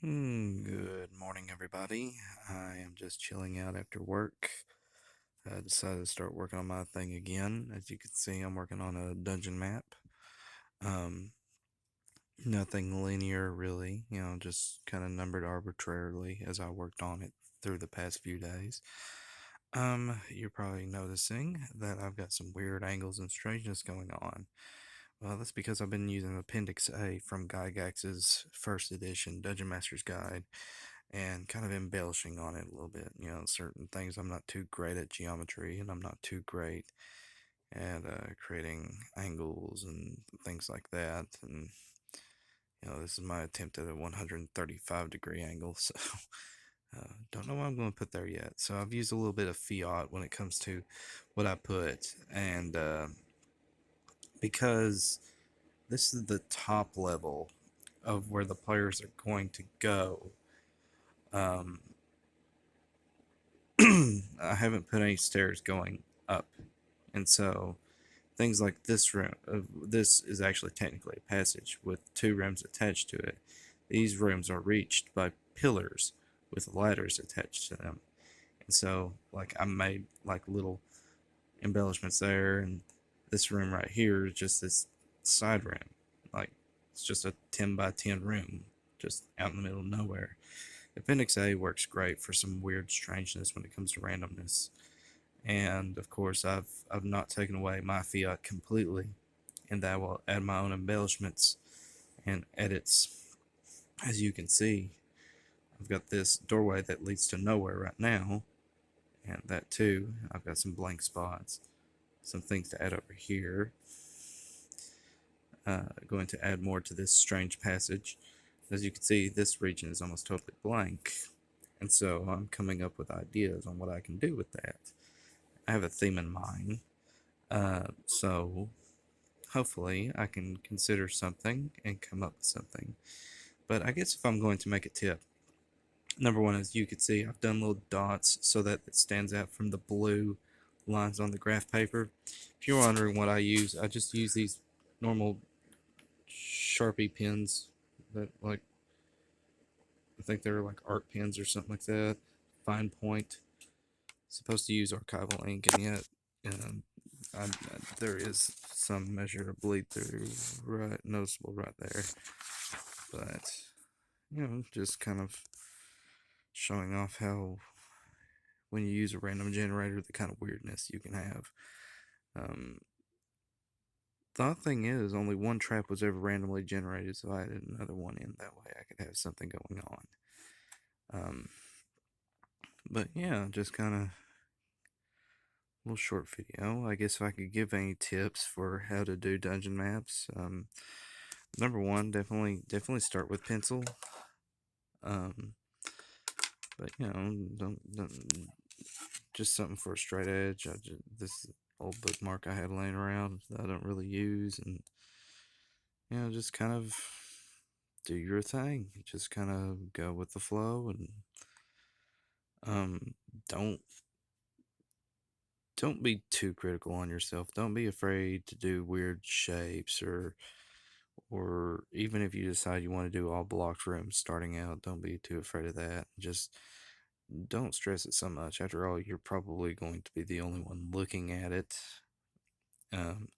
Good morning, everybody. I am just chilling out after work. I decided to start working on my thing again. As you can see, I'm working on a dungeon map. Um, Nothing linear, really, just kind of numbered arbitrarily as I worked on it through the past few days. You're probably noticing that I've got some weird angles and strangeness going on. Well, that's because I've been using Appendix A from Gygax's first edition Dungeon Master's Guide and kind of embellishing on it a little bit. Certain things I'm not too great at geometry, and I'm not too great at creating angles and things like that. And this is my attempt at a 135-degree angle, so don't know what I'm going to put there yet. So I've used a little bit of fiat when it comes to what I put, and because this is the top level of where the players are going to go. Um, I haven't put any stairs going up, and so things like this room, this is actually technically a passage with two rooms attached to it. These rooms are reached by pillars with ladders attached to them, and so like I made like little embellishments there, and this room right here is just this side room, like it's just a 10 by 10 room, just out in the middle of nowhere. Appendix A works great for some weird strangeness when it comes to randomness. And of course, I've not taken away my fiat completely, and that will add my own embellishments and edits. As you can see, I've got this doorway that leads to nowhere right now, and that too, I've got some blank spots, some things to add over here. Going to add more to this strange passage. As you can see, this region is almost totally blank, and so I'm coming up with ideas on what I can do with that. I have a theme in mind, so hopefully I can consider something and come up with something. But I guess if I'm going to make a tip, number one, as you can see, I've done little dots so that it stands out from the blue lines on the graph paper. If you're wondering what I use, I just use these normal Sharpie pens that, like, I think they're like art pens or something like that. Fine point. Supposed to use archival ink, and yet um, there is some measure of bleed through right noticeable right there. But just kind of showing off how when you use a random generator, the kind of weirdness you can have. Um, the odd thing is, only one trap was ever randomly generated, so I added another one in. That way I could have something going on. But yeah, just kind of little short video. I guess if I could give any tips for how to do dungeon maps, number one, definitely start with pencil. Um, but don't just something for a straight edge. This old bookmark I had laying around that I don't really use, and just kind of do your thing. Just kind of go with the flow, and um, don't don't be too critical on yourself. Don't be afraid to do weird shapes, or even if you decide you want to do all blocked rooms starting out, don't be too afraid of that. Just don't stress it so much. After all, you're probably going to be the only one looking at it. Um,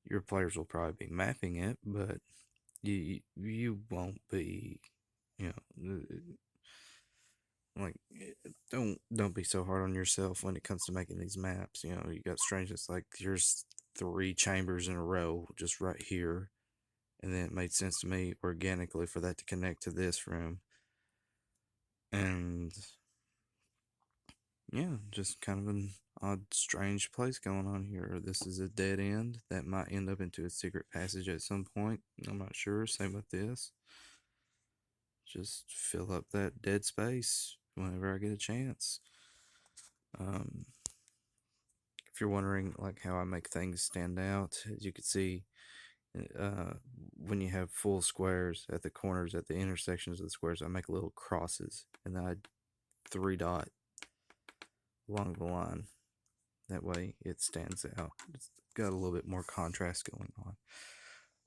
your players will probably be mapping it, but you won't be, you know, like don't be so hard on yourself when it comes to making these maps. You got strangeness like here's three chambers in a row just right here, and then it made sense to me organically for that to connect to this room, and yeah, just kind of an odd, strange place going on here. This is a dead end that might end up into a secret passage at some point. I'm not sure. Same with this. Just fill up that dead space whenever I get a chance. Um, if you're wondering like how I make things stand out, as you can see, uh, when you have full squares at the corners, at the intersections of the squares, I make little crosses, and then I three dot along the line. That way it stands out. It's got a little bit more contrast going on.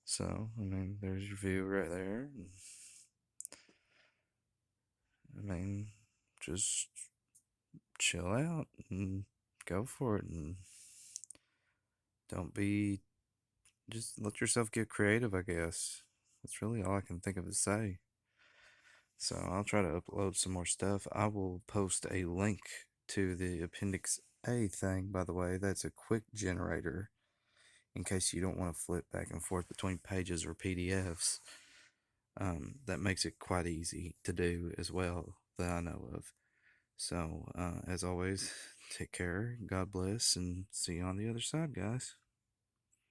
So, I mean, there's your view right there. mean, just chill out and go for it, and don't be, just let yourself get creative, I guess. That's really all I can think of to say. So I'll try to upload some more stuff. I will post a link to the Appendix A thing, by the way. That's a quick generator in case you don't want to flip back and forth between pages or PDFs. That makes it quite easy to do as well, that I know of. So, as always, take care, God bless, and see you on the other side, guys.